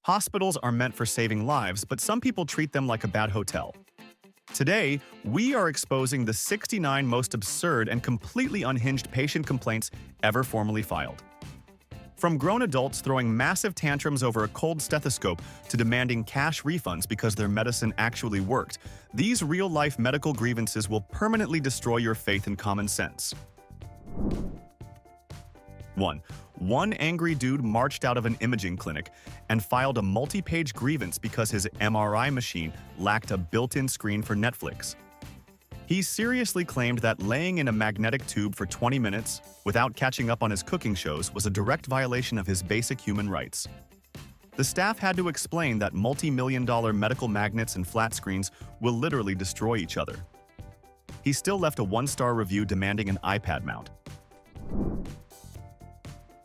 Hospitals are meant for saving lives, but some people treat them like a bad hotel. Today, we are exposing the 69 most absurd and completely unhinged patient complaints ever formally filed. From grown adults throwing massive tantrums over a cold stethoscope to demanding cash refunds because their medicine actually worked, these real-life medical grievances will permanently destroy your faith in common sense. 1. One angry dude marched out of an imaging clinic and filed a multi-page grievance because his MRI machine lacked a built-in screen for Netflix. He seriously claimed that laying in a magnetic tube for 20 minutes without catching up on his cooking shows was a direct violation of his basic human rights. The staff had to explain that multi-million-dollar medical magnets and flat screens will literally destroy each other. He still left a 1-star review demanding an iPad mount.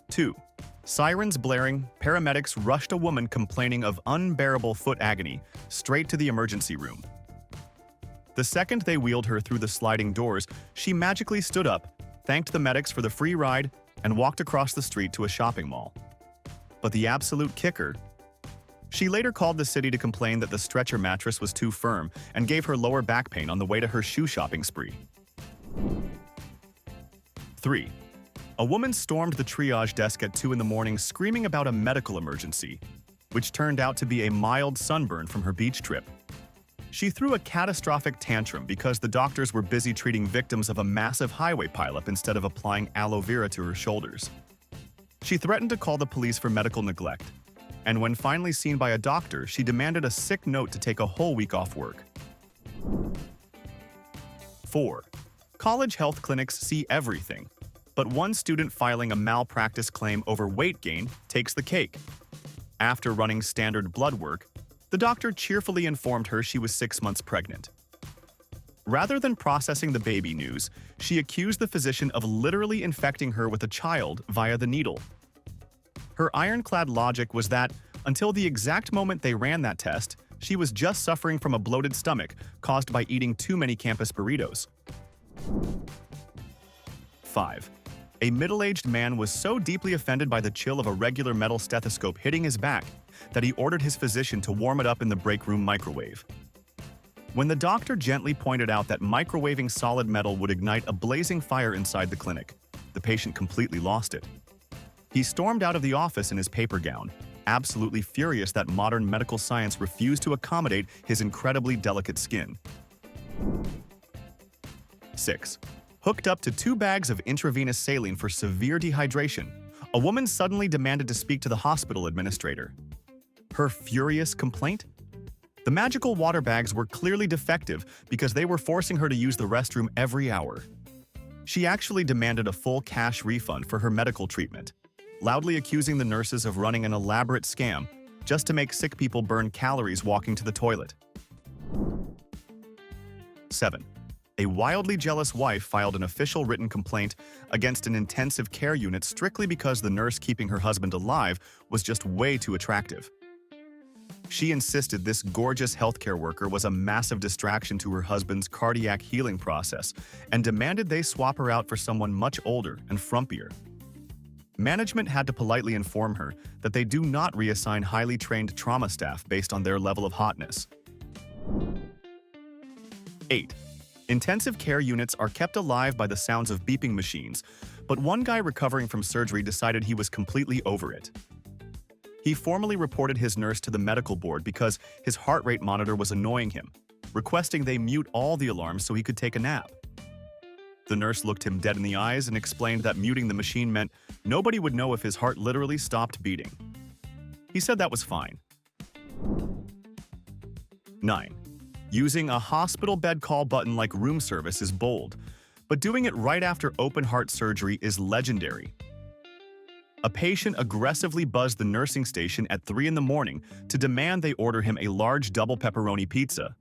2. Sirens blaring, paramedics rushed a woman complaining of unbearable foot agony straight to the emergency room. The second they wheeled her through the sliding doors, she magically stood up, thanked the medics for the free ride, and walked across the street to a shopping mall. But the absolute kicker: she later called the city to complain that the stretcher mattress was too firm and gave her lower back pain on the way to her shoe shopping spree. 3. A woman stormed the triage desk at 2 in the morning screaming about a medical emergency, which turned out to be a mild sunburn from her beach trip. She threw a catastrophic tantrum because the doctors were busy treating victims of a massive highway pileup instead of applying aloe vera to her shoulders. She threatened to call the police for medical neglect, and when finally seen by a doctor, she demanded a sick note to take a whole week off work. 4. College health clinics see everything, but one student filing a malpractice claim over weight gain takes the cake. After running standard blood work, the doctor cheerfully informed her she was 6 months pregnant. Rather than processing the baby news, she accused the physician of literally infecting her with a child via the needle. Her ironclad logic was that, until the exact moment they ran that test, she was just suffering from a bloated stomach caused by eating too many campus burritos. 5. A middle-aged man was so deeply offended by the chill of a regular metal stethoscope hitting his back that he ordered his physician to warm it up in the break room microwave. When the doctor gently pointed out that microwaving solid metal would ignite a blazing fire inside the clinic, the patient completely lost it. He stormed out of the office in his paper gown, absolutely furious that modern medical science refused to accommodate his incredibly delicate skin. 6. Hooked up to 2 bags of intravenous saline for severe dehydration, a woman suddenly demanded to speak to the hospital administrator. Her furious complaint? The magical water bags were clearly defective because they were forcing her to use the restroom every hour. She actually demanded a full cash refund for her medical treatment, loudly accusing the nurses of running an elaborate scam just to make sick people burn calories walking to the toilet. 7. A wildly jealous wife filed an official written complaint against an intensive care unit strictly because the nurse keeping her husband alive was just way too attractive. She insisted this gorgeous healthcare worker was a massive distraction to her husband's cardiac healing process and demanded they swap her out for someone much older and frumpier. Management had to politely inform her that they do not reassign highly trained trauma staff based on their level of hotness. 8. Intensive care units are kept alive by the sounds of beeping machines, but one guy recovering from surgery decided he was completely over it. He formally reported his nurse to the medical board because his heart rate monitor was annoying him, requesting they mute all the alarms so he could take a nap. The nurse looked him dead in the eyes and explained that muting the machine meant nobody would know if his heart literally stopped beating. He said that was fine. 9. Using a hospital bed call button like room service is bold, but doing it right after open-heart surgery is legendary. A patient aggressively buzzed the nursing station at 3 in the morning to demand they order him a large double pepperoni pizza.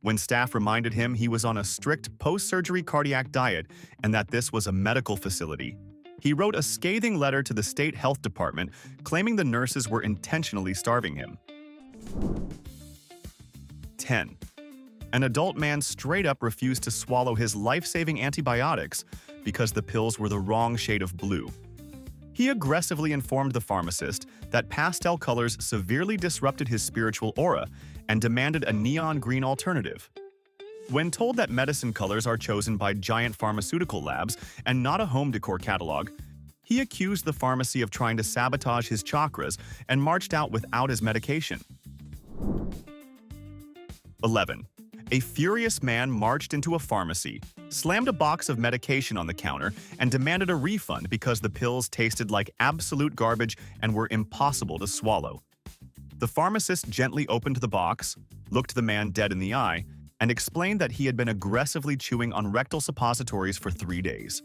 When staff reminded him he was on a strict post-surgery cardiac diet and that this was a medical facility, he wrote a scathing letter to the state health department claiming the nurses were intentionally starving him. 10. An adult man straight up refused to swallow his life-saving antibiotics because the pills were the wrong shade of blue. He He aggressively informed the pharmacist that pastel colors severely disrupted his spiritual aura and demanded a neon green alternative. When told that medicine colors are chosen by giant pharmaceutical labs and not a home decor catalog, he accused the pharmacy of trying to sabotage his chakras and marched out without his medication. 11. A furious man marched into a pharmacy, slammed a box of medication on the counter, and demanded a refund because the pills tasted like absolute garbage and were impossible to swallow. The pharmacist gently opened the box, looked the man dead in the eye, and explained that he had been aggressively chewing on rectal suppositories for 3 days.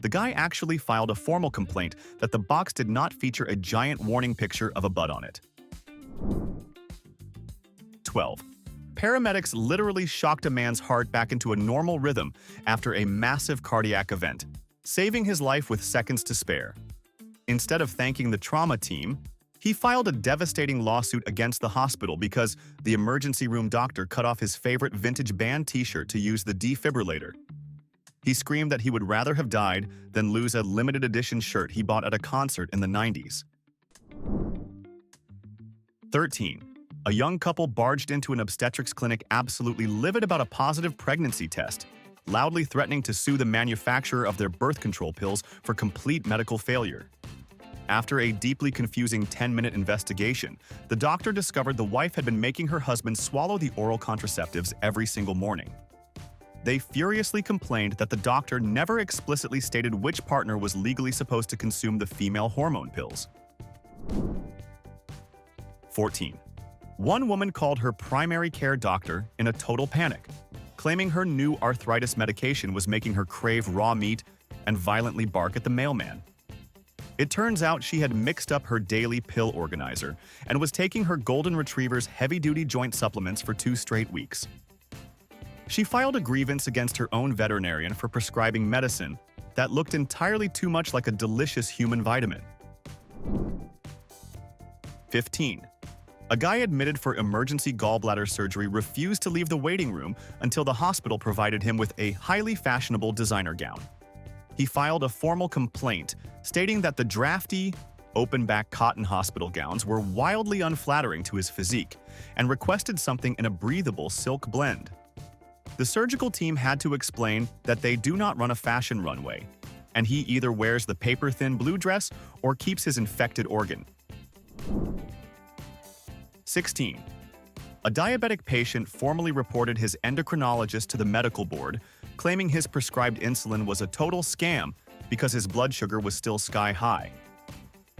The guy actually filed a formal complaint that the box did not feature a giant warning picture of a butt on it. 12. Paramedics literally shocked a man's heart back into a normal rhythm after a massive cardiac event, saving his life with seconds to spare. Instead of thanking the trauma team, he filed a devastating lawsuit against the hospital because the emergency room doctor cut off his favorite vintage band t-shirt to use the defibrillator. He screamed that he would rather have died than lose a limited edition shirt he bought at a concert in the 90s. 13. A young couple barged into an obstetrics clinic absolutely livid about a positive pregnancy test, loudly threatening to sue the manufacturer of their birth control pills for complete medical failure. After a deeply confusing 10-minute investigation, the doctor discovered the wife had been making her husband swallow the oral contraceptives every single morning. They furiously complained that the doctor never explicitly stated which partner was legally supposed to consume the female hormone pills. 14. One woman called her primary care doctor in a total panic, claiming her new arthritis medication was making her crave raw meat and violently bark at the mailman. It turns out she had mixed up her daily pill organizer and was taking her golden retriever's heavy-duty joint supplements for 2 straight weeks. She filed a grievance against her own veterinarian for prescribing medicine that looked entirely too much like a delicious human vitamin. 15. A guy admitted for emergency gallbladder surgery refused to leave the waiting room until the hospital provided him with a highly fashionable designer gown. He filed a formal complaint stating that the drafty, open-back cotton hospital gowns were wildly unflattering to his physique and requested something in a breathable silk blend. The surgical team had to explain that they do not run a fashion runway, and he either wears the paper-thin blue dress or keeps his infected organ. 16. A diabetic patient formally reported his endocrinologist to the medical board, claiming his prescribed insulin was a total scam because his blood sugar was still sky high.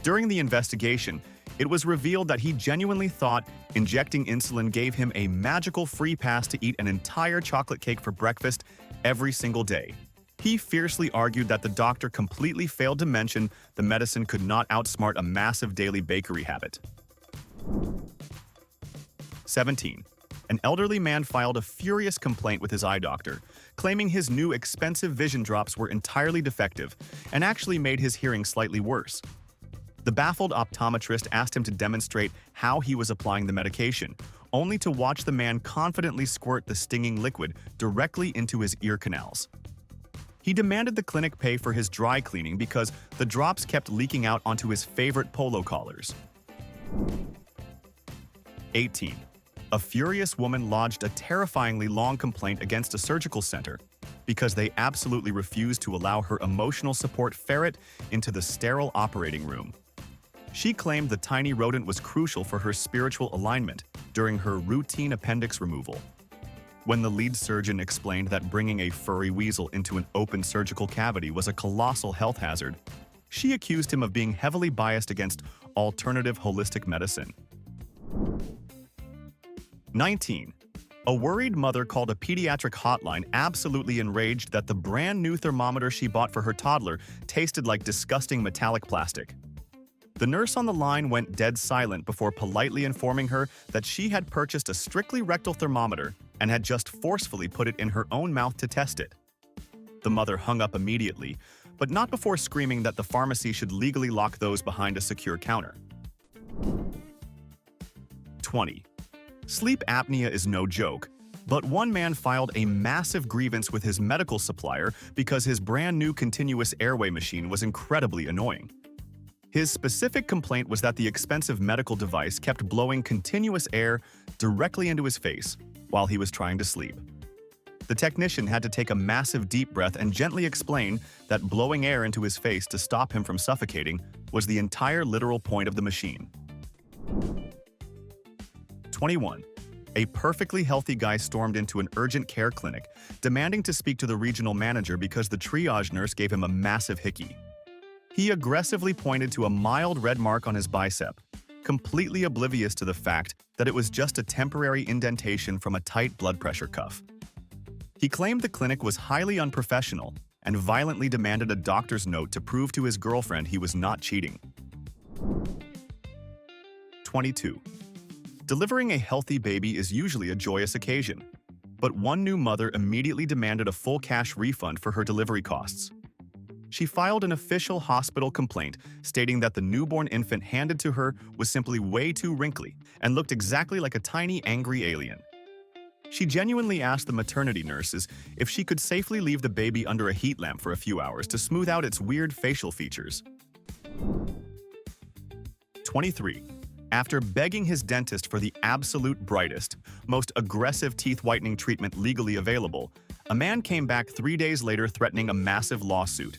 During the investigation, it was revealed that he genuinely thought injecting insulin gave him a magical free pass to eat an entire chocolate cake for breakfast every single day. He fiercely argued that the doctor completely failed to mention the medicine could not outsmart a massive daily bakery habit. 17. An elderly man filed a furious complaint with his eye doctor, claiming his new expensive vision drops were entirely defective and actually made his hearing slightly worse. The baffled optometrist asked him to demonstrate how he was applying the medication, only to watch the man confidently squirt the stinging liquid directly into his ear canals. He demanded the clinic pay for his dry cleaning because the drops kept leaking out onto his favorite polo collars. 18. A furious woman lodged a terrifyingly long complaint against a surgical center because they absolutely refused to allow her emotional support ferret into the sterile operating room. She claimed the tiny rodent was crucial for her spiritual alignment during her routine appendix removal. When the lead surgeon explained that bringing a furry weasel into an open surgical cavity was a colossal health hazard, she accused him of being heavily biased against alternative holistic medicine. 19. A worried mother called a pediatric hotline absolutely enraged that the brand new thermometer she bought for her toddler tasted like disgusting metallic plastic. The nurse on the line went dead silent before politely informing her that she had purchased a strictly rectal thermometer and had just forcefully put it in her own mouth to test it. The mother hung up immediately, but not before screaming that the pharmacy should legally lock those behind a secure counter. 20. Sleep apnea is no joke, but one man filed a massive grievance with his medical supplier because his brand new continuous airway machine was incredibly annoying. His specific complaint was that the expensive medical device kept blowing continuous air directly into his face while he was trying to sleep. The technician had to take a massive deep breath and gently explain that blowing air into his face to stop him from suffocating was the entire literal point of the machine. 21. A perfectly healthy guy stormed into an urgent care clinic, demanding to speak to the regional manager because the triage nurse gave him a massive hickey. He aggressively pointed to a mild red mark on his bicep, completely oblivious to the fact that it was just a temporary indentation from a tight blood pressure cuff. He claimed the clinic was highly unprofessional and violently demanded a doctor's note to prove to his girlfriend he was not cheating. 22. Delivering a healthy baby is usually a joyous occasion, but one new mother immediately demanded a full cash refund for her delivery costs. She filed an official hospital complaint stating that the newborn infant handed to her was simply way too wrinkly and looked exactly like a tiny, angry alien. She genuinely asked the maternity nurses if she could safely leave the baby under a heat lamp for a few hours to smooth out its weird facial features. 23. After begging his dentist for the absolute brightest, most aggressive teeth whitening treatment legally available, a man came back 3 days later threatening a massive lawsuit.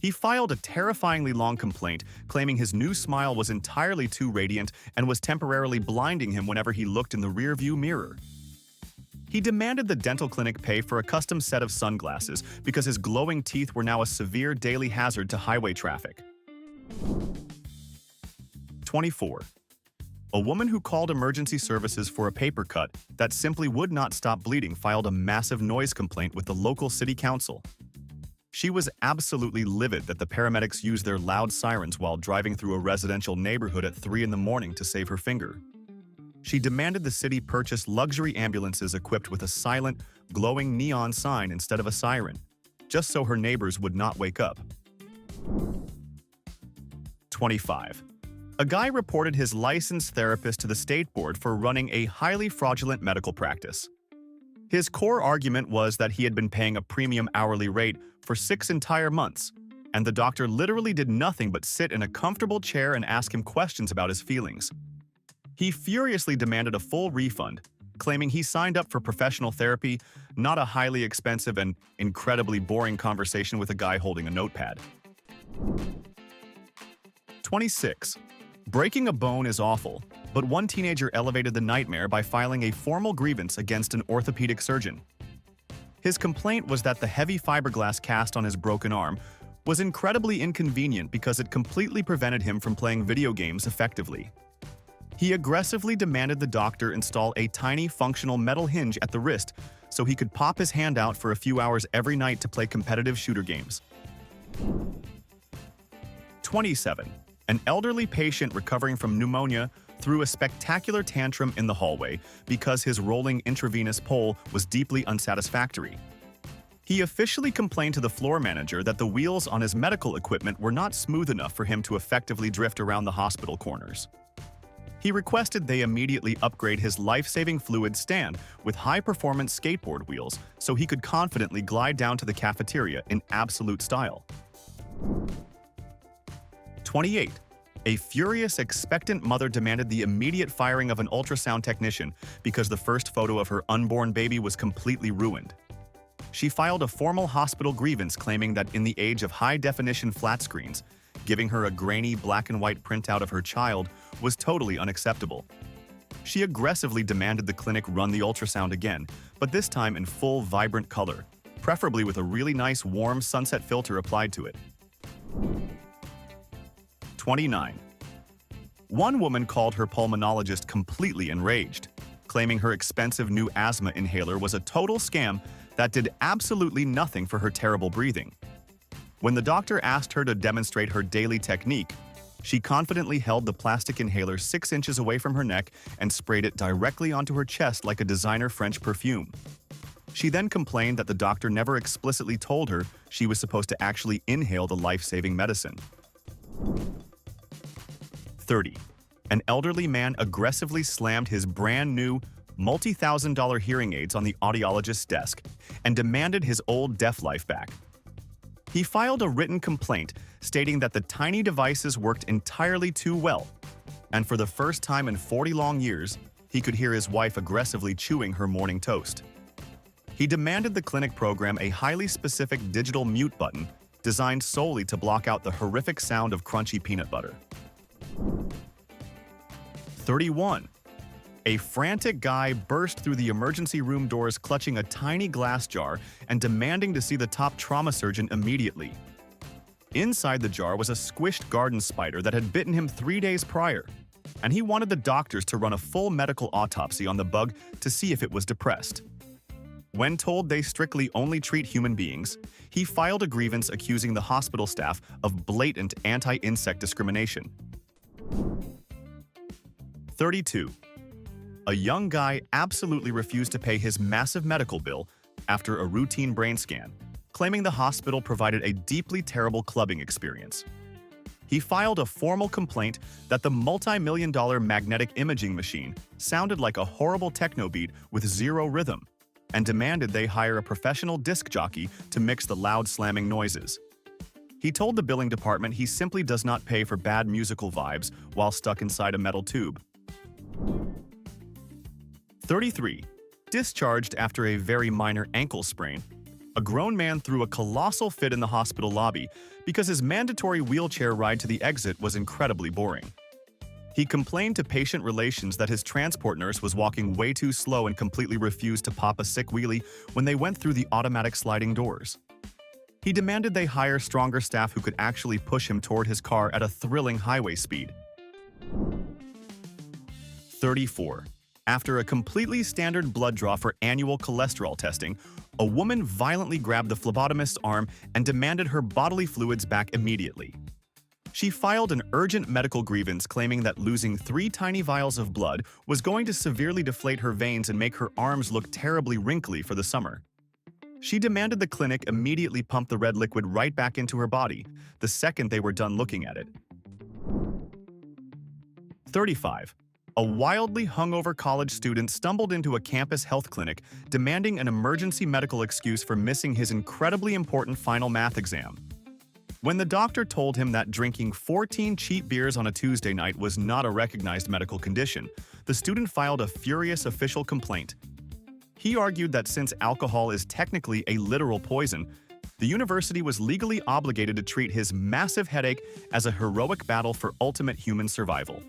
He filed a terrifyingly long complaint, claiming his new smile was entirely too radiant and was temporarily blinding him whenever he looked in the rearview mirror. He demanded the dental clinic pay for a custom set of sunglasses because his glowing teeth were now a severe daily hazard to highway traffic. 24. A woman who called emergency services for a paper cut that simply would not stop bleeding filed a massive noise complaint with the local city council. She was absolutely livid that the paramedics used their loud sirens while driving through a residential neighborhood at 3 in the morning to save her finger. She demanded the city purchase luxury ambulances equipped with a silent, glowing neon sign instead of a siren, just so her neighbors would not wake up. 25. A guy reported his licensed therapist to the state board for running a highly fraudulent medical practice. His core argument was that he had been paying a premium hourly rate for 6 entire months, and the doctor literally did nothing but sit in a comfortable chair and ask him questions about his feelings. He furiously demanded a full refund, claiming he signed up for professional therapy, not a highly expensive and incredibly boring conversation with a guy holding a notepad. 26. Breaking a bone is awful, but one teenager elevated the nightmare by filing a formal grievance against an orthopedic surgeon. His complaint was that the heavy fiberglass cast on his broken arm was incredibly inconvenient because it completely prevented him from playing video games effectively. He aggressively demanded the doctor install a tiny functional metal hinge at the wrist so he could pop his hand out for a few hours every night to play competitive shooter games. 27. An elderly patient recovering from pneumonia threw a spectacular tantrum in the hallway because his rolling intravenous pole was deeply unsatisfactory. He officially complained to the floor manager that the wheels on his medical equipment were not smooth enough for him to effectively drift around the hospital corners. He requested they immediately upgrade his life-saving fluid stand with high-performance skateboard wheels so he could confidently glide down to the cafeteria in absolute style. 28. A furious, expectant mother demanded the immediate firing of an ultrasound technician because the first photo of her unborn baby was completely ruined. She filed a formal hospital grievance claiming that in the age of high-definition flat screens, giving her a grainy black and white printout of her child was totally unacceptable. She aggressively demanded the clinic run the ultrasound again, but this time in full, vibrant color, preferably with a really nice warm sunset filter applied to it. 29. One woman called her pulmonologist completely enraged, claiming her expensive new asthma inhaler was a total scam that did absolutely nothing for her terrible breathing. When the doctor asked her to demonstrate her daily technique, she confidently held the plastic inhaler 6 inches away from her neck and sprayed it directly onto her chest like a designer French perfume. She then complained that the doctor never explicitly told her she was supposed to actually inhale the life-saving medicine. 30. An elderly man aggressively slammed his brand-new, multi-thousand-dollar hearing aids on the audiologist's desk and demanded his old deaf life back. He filed a written complaint stating that the tiny devices worked entirely too well, and for the first time in 40 long years, he could hear his wife aggressively chewing her morning toast. He demanded the clinic program a highly specific digital mute button designed solely to block out the horrific sound of crunchy peanut butter. 31. A frantic guy burst through the emergency room doors clutching a tiny glass jar and demanding to see the top trauma surgeon immediately. Inside the jar was a squished garden spider that had bitten him 3 days prior, and he wanted the doctors to run a full medical autopsy on the bug to see if it was depressed. When told they strictly only treat human beings, he filed a grievance accusing the hospital staff of blatant anti-insect discrimination. 32. A young guy absolutely refused to pay his massive medical bill after a routine brain scan, claiming the hospital provided a deeply terrible clubbing experience. He filed a formal complaint that the multi-million-dollar magnetic imaging machine sounded like a horrible techno beat with zero rhythm, and demanded they hire a professional disc jockey to mix the loud slamming noises. He told the billing department he simply does not pay for bad musical vibes while stuck inside a metal tube. 33. Discharged after a very minor ankle sprain, a grown man threw a colossal fit in the hospital lobby because his mandatory wheelchair ride to the exit was incredibly boring. He complained to patient relations that his transport nurse was walking way too slow and completely refused to pop a sick wheelie when they went through the automatic sliding doors. He demanded they hire stronger staff who could actually push him toward his car at a thrilling highway speed. 34. After a completely standard blood draw for annual cholesterol testing, a woman violently grabbed the phlebotomist's arm and demanded her bodily fluids back immediately. She filed an urgent medical grievance claiming that losing 3 tiny vials of blood was going to severely deflate her veins and make her arms look terribly wrinkly for the summer. She demanded the clinic immediately pump the red liquid right back into her body the second they were done looking at it. 35. A wildly hungover college student stumbled into a campus health clinic demanding an emergency medical excuse for missing his incredibly important final math exam. When the doctor told him that drinking 14 cheap beers on a Tuesday night was not a recognized medical condition, the student filed a furious official complaint. He argued that since alcohol is technically a literal poison, the university was legally obligated to treat his massive headache as a heroic battle for ultimate human survival.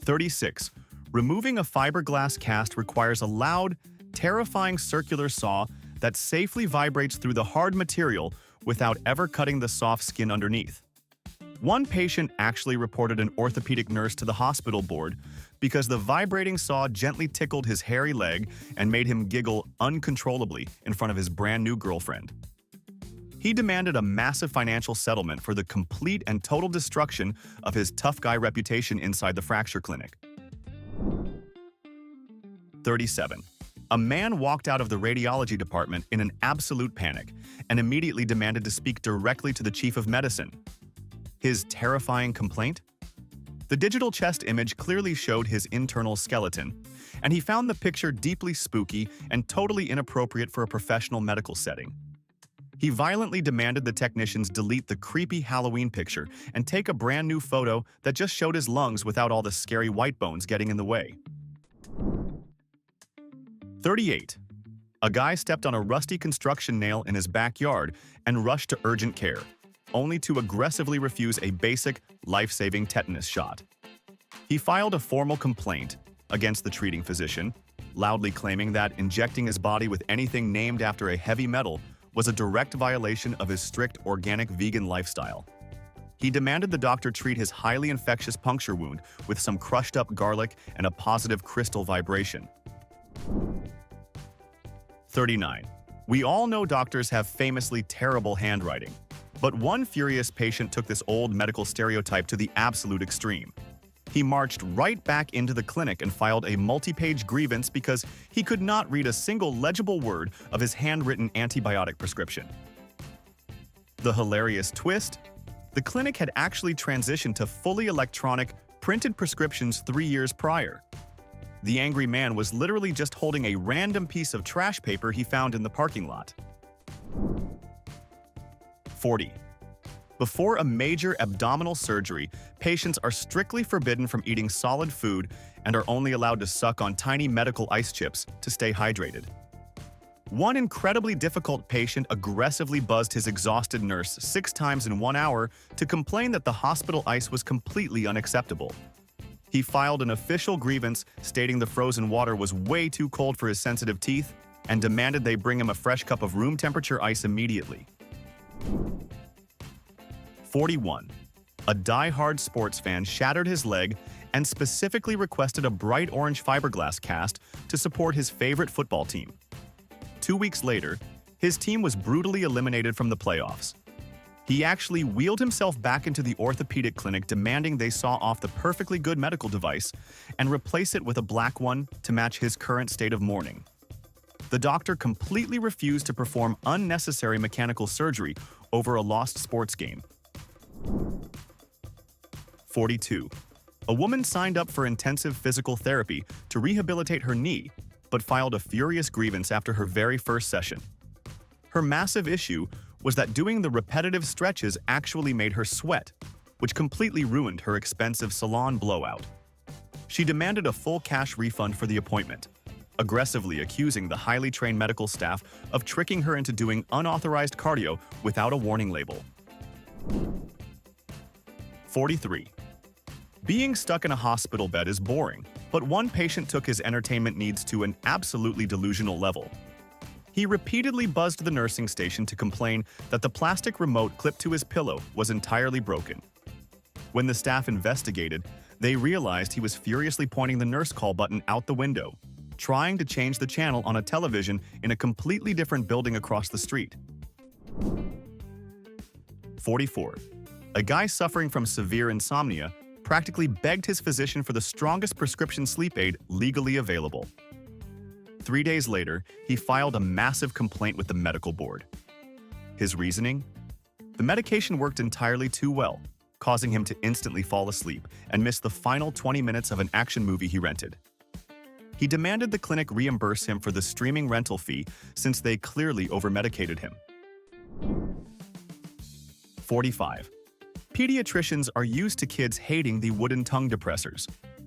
36. Removing a fiberglass cast requires a loud, terrifying circular saw that safely vibrates through the hard material without ever cutting the soft skin underneath. One patient actually reported an orthopedic nurse to the hospital board because the vibrating saw gently tickled his hairy leg and made him giggle uncontrollably in front of his brand new girlfriend. He demanded a massive financial settlement for the complete and total destruction of his tough guy reputation inside the fracture clinic. 37. A man walked out of the radiology department in an absolute panic and immediately demanded to speak directly to the chief of medicine. His terrifying complaint? The digital chest image clearly showed his internal skeleton, and he found the picture deeply spooky and totally inappropriate for a professional medical setting. He violently demanded the technicians delete the creepy Halloween picture and take a brand new photo that just showed his lungs without all the scary white bones getting in the way. 38. A guy stepped on a rusty construction nail in his backyard and rushed to urgent care, only to aggressively refuse a basic, life-saving tetanus shot. He filed a formal complaint against the treating physician, loudly claiming that injecting his body with anything named after a heavy metal was a direct violation of his strict organic vegan lifestyle. He demanded the doctor treat his highly infectious puncture wound with some crushed-up garlic and a positive crystal vibration. 39. We all know doctors have famously terrible handwriting, but one furious patient took this old medical stereotype to the absolute extreme. He marched right back into the clinic and filed a multi-page grievance because he could not read a single legible word of his handwritten antibiotic prescription. The hilarious twist? The clinic had actually transitioned to fully electronic, printed prescriptions 3 years prior. The angry man was literally just holding a random piece of trash paper he found in the parking lot. 40. Before a major abdominal surgery, patients are strictly forbidden from eating solid food and are only allowed to suck on tiny medical ice chips to stay hydrated. One incredibly difficult patient aggressively buzzed his exhausted nurse 6 times in 1 hour to complain that the hospital ice was completely unacceptable. He filed an official grievance stating the frozen water was way too cold for his sensitive teeth and demanded they bring him a fresh cup of room temperature ice immediately. 41. A die-hard sports fan shattered his leg and specifically requested a bright orange fiberglass cast to support his favorite football team. 2 weeks later, his team was brutally eliminated from the playoffs. He actually wheeled himself back into the orthopedic clinic demanding they saw off the perfectly good medical device and replace it with a black one to match his current state of mourning. The doctor completely refused to perform unnecessary mechanical surgery over a lost sports game. 42. A woman signed up for intensive physical therapy to rehabilitate her knee, but filed a furious grievance after her very first session. Her massive issue was that doing the repetitive stretches actually made her sweat, which completely ruined her expensive salon blowout. She demanded a full cash refund for the appointment, aggressively accusing the highly trained medical staff of tricking her into doing unauthorized cardio without a warning label. 43. Being stuck in a hospital bed is boring, but one patient took his entertainment needs to an absolutely delusional level. He repeatedly buzzed the nursing station to complain that the plastic remote clipped to his pillow was entirely broken. When the staff investigated, they realized he was furiously pointing the nurse call button out the window, trying to change the channel on a television in a completely different building across the street. 44. A guy suffering from severe insomnia practically begged his physician for the strongest prescription sleep aid legally available. 3 days later, he filed a massive complaint with the medical board. His reasoning? The medication worked entirely too well, causing him to instantly fall asleep and miss the final 20 minutes of an action movie he rented. He demanded the clinic reimburse him for the streaming rental fee since they clearly overmedicated him. 45. Pediatricians are used to kids hating the wooden tongue depressors,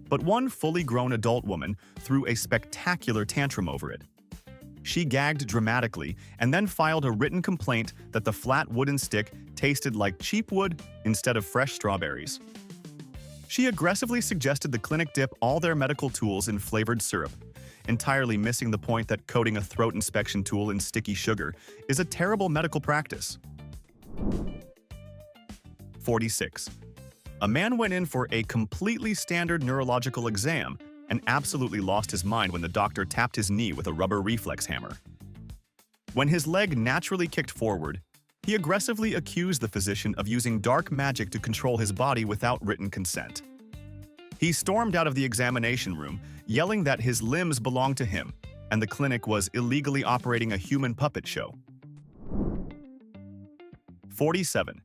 but one fully grown adult woman threw a spectacular tantrum over it. She gagged dramatically and then filed a written complaint that the flat wooden stick tasted like cheap wood instead of fresh strawberries. She aggressively suggested the clinic dip all their medical tools in flavored syrup, entirely missing the point that coating a throat inspection tool in sticky sugar is a terrible medical practice. 46. A man went in for a completely standard neurological exam and absolutely lost his mind when the doctor tapped his knee with a rubber reflex hammer. When his leg naturally kicked forward, he aggressively accused the physician of using dark magic to control his body without written consent. He stormed out of the examination room, yelling that his limbs belonged to him and the clinic was illegally operating a human puppet show. 47.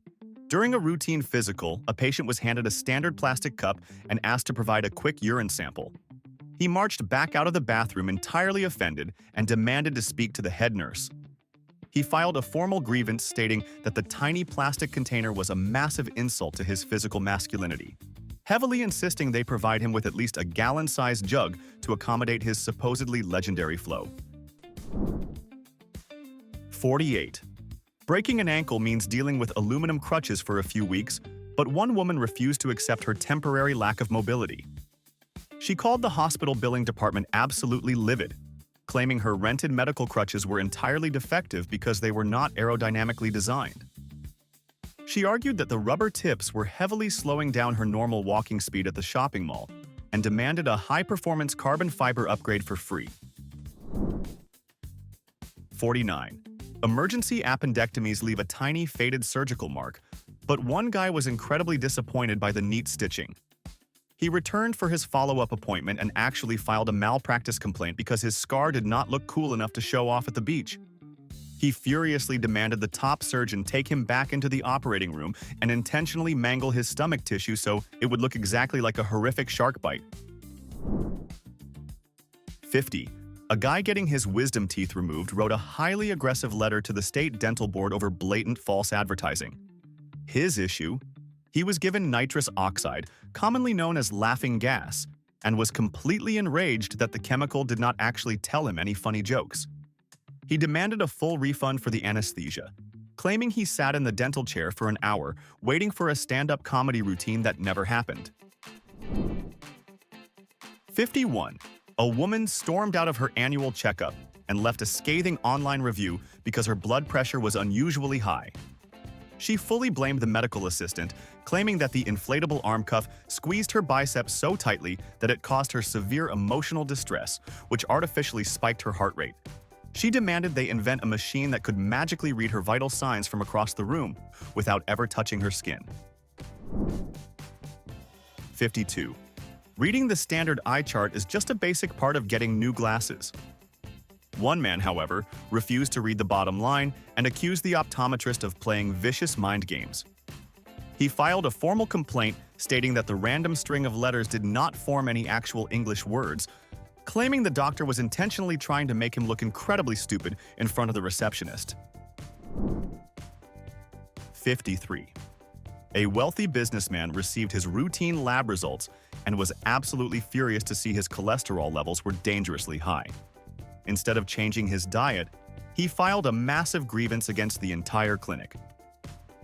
During a routine physical, a patient was handed a standard plastic cup and asked to provide a quick urine sample. He marched back out of the bathroom entirely offended and demanded to speak to the head nurse. He filed a formal grievance stating that the tiny plastic container was a massive insult to his physical masculinity, heavily insisting they provide him with at least a gallon-sized jug to accommodate his supposedly legendary flow. 48. Breaking an ankle means dealing with aluminum crutches for a few weeks, but one woman refused to accept her temporary lack of mobility. She called the hospital billing department absolutely livid, claiming her rented medical crutches were entirely defective because they were not aerodynamically designed. She argued that the rubber tips were heavily slowing down her normal walking speed at the shopping mall and demanded a high-performance carbon fiber upgrade for free. 49. Emergency appendectomies leave a tiny faded surgical mark, but one guy was incredibly disappointed by the neat stitching. He returned for his follow-up appointment and actually filed a malpractice complaint because his scar did not look cool enough to show off at the beach. He furiously demanded the top surgeon take him back into the operating room and intentionally mangle his stomach tissue so it would look exactly like a horrific shark bite. 50. A guy getting his wisdom teeth removed wrote a highly aggressive letter to the state dental board over blatant false advertising. His issue? He was given nitrous oxide, commonly known as laughing gas, and was completely enraged that the chemical did not actually tell him any funny jokes. He demanded a full refund for the anesthesia, claiming he sat in the dental chair for an hour waiting for a stand-up comedy routine that never happened. 51. A woman stormed out of her annual checkup and left a scathing online review because her blood pressure was unusually high. She fully blamed the medical assistant, claiming that the inflatable arm cuff squeezed her biceps so tightly that it caused her severe emotional distress, which artificially spiked her heart rate. She demanded they invent a machine that could magically read her vital signs from across the room without ever touching her skin. 52. Reading the standard eye chart is just a basic part of getting new glasses. One man, however, refused to read the bottom line and accused the optometrist of playing vicious mind games. He filed a formal complaint stating that the random string of letters did not form any actual English words, claiming the doctor was intentionally trying to make him look incredibly stupid in front of the receptionist. 53. A wealthy businessman received his routine lab results and was absolutely furious to see his cholesterol levels were dangerously high. Instead of changing his diet, he filed a massive grievance against the entire clinic.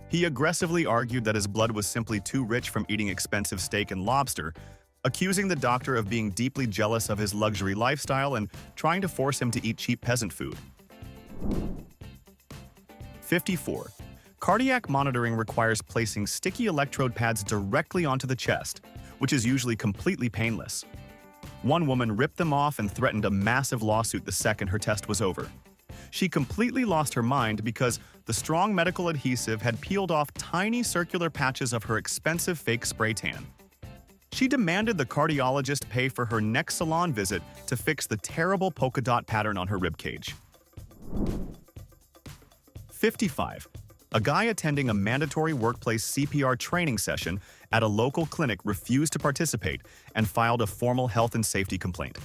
He aggressively argued that his blood was simply too rich from eating expensive steak and lobster, accusing the doctor of being deeply jealous of his luxury lifestyle and trying to force him to eat cheap peasant food. 54. Cardiac monitoring requires placing sticky electrode pads directly onto the chest, which is usually completely painless. One woman ripped them off and threatened a massive lawsuit the second her test was over. She completely lost her mind because the strong medical adhesive had peeled off tiny circular patches of her expensive fake spray tan. She demanded the cardiologist pay for her next salon visit to fix the terrible polka dot pattern on her ribcage. 55. A guy attending a mandatory workplace CPR training session at a local clinic refused to participate and filed a formal health and safety complaint.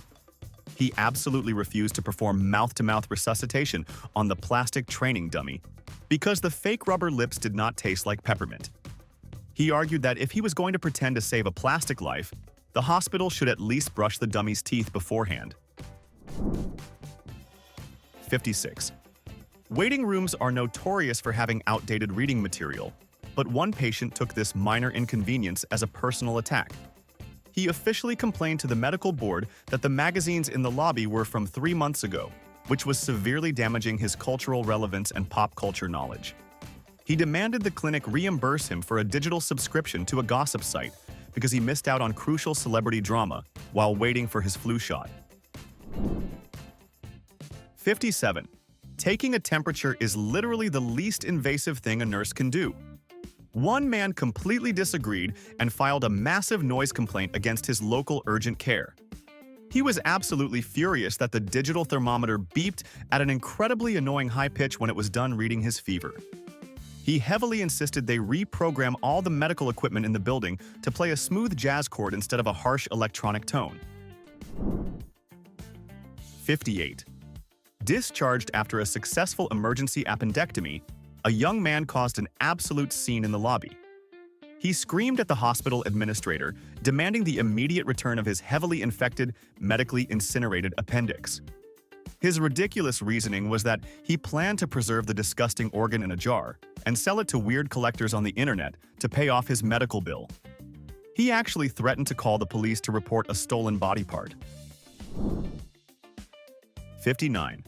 He absolutely refused to perform mouth-to-mouth resuscitation on the plastic training dummy because the fake rubber lips did not taste like peppermint. He argued that if he was going to pretend to save a plastic life, the hospital should at least brush the dummy's teeth beforehand. 56. Waiting rooms are notorious for having outdated reading material, but one patient took this minor inconvenience as a personal attack. He officially complained to the medical board that the magazines in the lobby were from 3 months ago, which was severely damaging his cultural relevance and pop culture knowledge. He demanded the clinic reimburse him for a digital subscription to a gossip site because he missed out on crucial celebrity drama while waiting for his flu shot. 57. Taking a temperature is literally the least invasive thing a nurse can do. One man completely disagreed and filed a massive noise complaint against his local urgent care. He was absolutely furious that the digital thermometer beeped at an incredibly annoying high pitch when it was done reading his fever. He heavily insisted they reprogram all the medical equipment in the building to play a smooth jazz chord instead of a harsh electronic tone. 58. Discharged after a successful emergency appendectomy, a young man caused an absolute scene in the lobby. He screamed at the hospital administrator, demanding the immediate return of his heavily infected, medically incinerated appendix. His ridiculous reasoning was that he planned to preserve the disgusting organ in a jar and sell it to weird collectors on the internet to pay off his medical bill. He actually threatened to call the police to report a stolen body part. 59.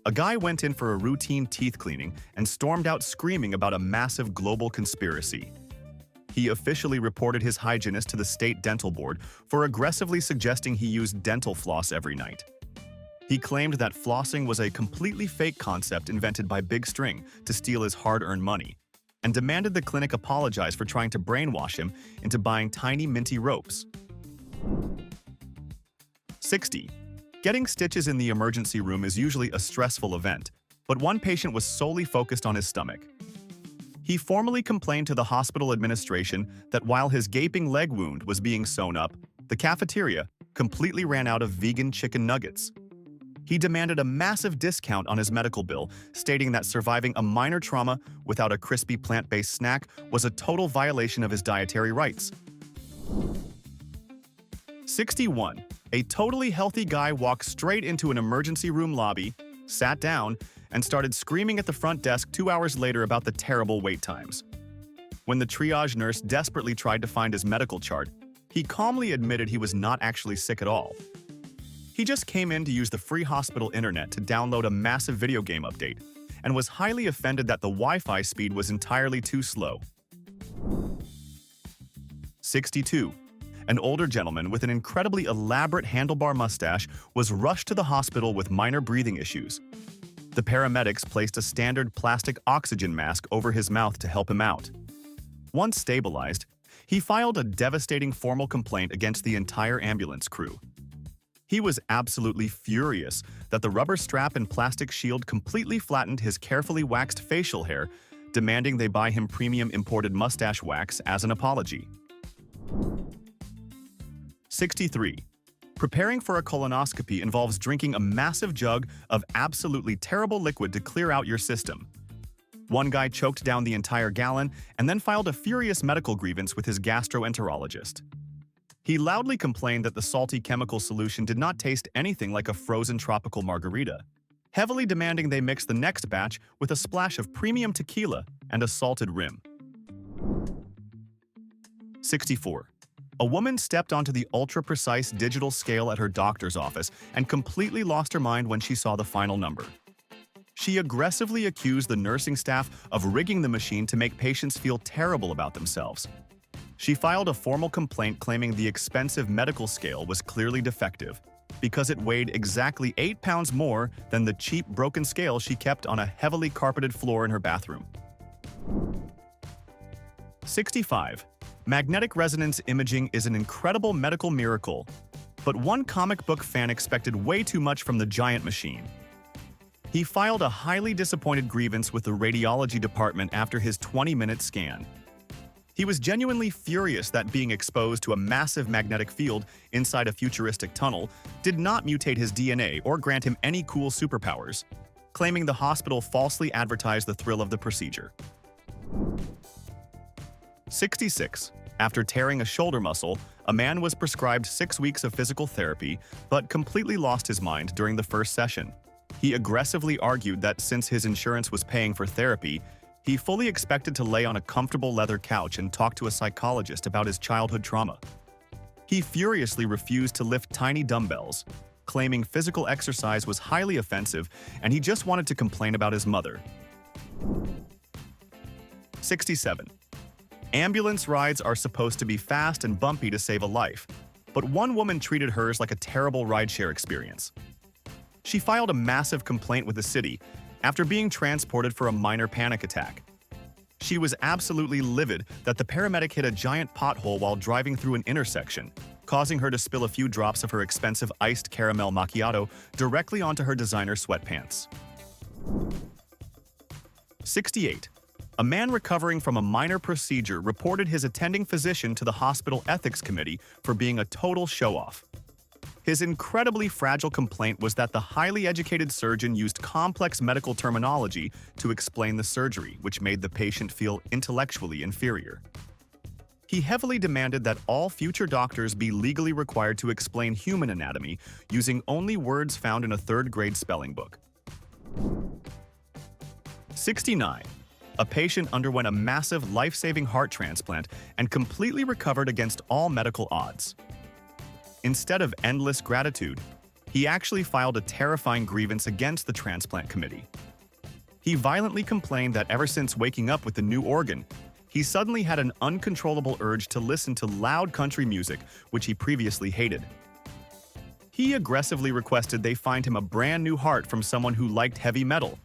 A guy went in for a routine teeth cleaning and stormed out screaming about a massive global conspiracy. He officially reported his hygienist to the state dental board for aggressively suggesting he use dental floss every night. He claimed that flossing was a completely fake concept invented by Big String to steal his hard-earned money, and demanded the clinic apologize for trying to brainwash him into buying tiny minty ropes. 60. Getting stitches in the emergency room is usually a stressful event, but one patient was solely focused on his stomach. He formally complained to the hospital administration that while his gaping leg wound was being sewn up, the cafeteria completely ran out of vegan chicken nuggets. He demanded a massive discount on his medical bill, stating that surviving a minor trauma without a crispy plant-based snack was a total violation of his dietary rights. 61. A totally healthy guy walked straight into an emergency room lobby, sat down, and started screaming at the front desk 2 hours later about the terrible wait times. When the triage nurse desperately tried to find his medical chart, he calmly admitted he was not actually sick at all. He just came in to use the free hospital internet to download a massive video game update, and was highly offended that the Wi-Fi speed was entirely too slow. 62. An older gentleman with an incredibly elaborate handlebar mustache was rushed to the hospital with minor breathing issues. The paramedics placed a standard plastic oxygen mask over his mouth to help him out. Once stabilized, he filed a devastating formal complaint against the entire ambulance crew. He was absolutely furious that the rubber strap and plastic shield completely flattened his carefully waxed facial hair, demanding they buy him premium imported mustache wax as an apology. 63. Preparing for a colonoscopy involves drinking a massive jug of absolutely terrible liquid to clear out your system. One guy choked down the entire gallon and then filed a furious medical grievance with his gastroenterologist. He loudly complained that the salty chemical solution did not taste anything like a frozen tropical margarita, heavily demanding they mix the next batch with a splash of premium tequila and a salted rim. 64. A woman stepped onto the ultra-precise digital scale at her doctor's office and completely lost her mind when she saw the final number. She aggressively accused the nursing staff of rigging the machine to make patients feel terrible about themselves. She filed a formal complaint claiming the expensive medical scale was clearly defective because it weighed exactly 8 pounds more than the cheap broken scale she kept on a heavily carpeted floor in her bathroom. 65. Magnetic resonance imaging is an incredible medical miracle, but one comic book fan expected way too much from the giant machine. He filed a highly disappointed grievance with the radiology department after his 20-minute scan. He was genuinely furious that being exposed to a massive magnetic field inside a futuristic tunnel did not mutate his DNA or grant him any cool superpowers, claiming the hospital falsely advertised the thrill of the procedure. 66. After tearing a shoulder muscle, a man was prescribed 6 weeks of physical therapy but completely lost his mind during the first session. He aggressively argued that since his insurance was paying for therapy, he fully expected to lay on a comfortable leather couch and talk to a psychologist about his childhood trauma. He furiously refused to lift tiny dumbbells, claiming physical exercise was highly offensive and he just wanted to complain about his mother. 67. Ambulance rides are supposed to be fast and bumpy to save a life, but one woman treated hers like a terrible rideshare experience. She filed a massive complaint with the city after being transported for a minor panic attack. She was absolutely livid that the paramedic hit a giant pothole while driving through an intersection, causing her to spill a few drops of her expensive iced caramel macchiato directly onto her designer sweatpants. 68. A man recovering from a minor procedure reported his attending physician to the hospital ethics committee for being a total show-off. His incredibly fragile complaint was that the highly educated surgeon used complex medical terminology to explain the surgery, which made the patient feel intellectually inferior. He heavily demanded that all future doctors be legally required to explain human anatomy using only words found in a third-grade spelling book. 69. A patient underwent a massive life-saving heart transplant and completely recovered against all medical odds. Instead of endless gratitude, he actually filed a terrifying grievance against the transplant committee. He violently complained that ever since waking up with the new organ, he suddenly had an uncontrollable urge to listen to loud country music, which he previously hated. He aggressively requested they find him a brand new heart from someone who liked heavy metal.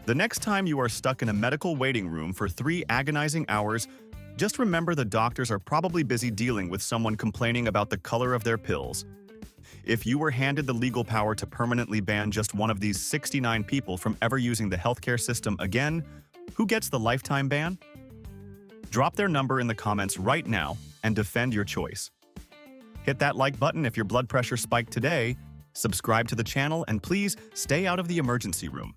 The next time you are stuck in a medical waiting room for 3 agonizing hours, just remember the doctors are probably busy dealing with someone complaining about the color of their pills. If you were handed the legal power to permanently ban just one of these 69 people from ever using the healthcare system again, who gets the lifetime ban? Drop their number in the comments right now and defend your choice. Hit that like button if your blood pressure spiked today, Subscribe to the channel and please stay out of the emergency room.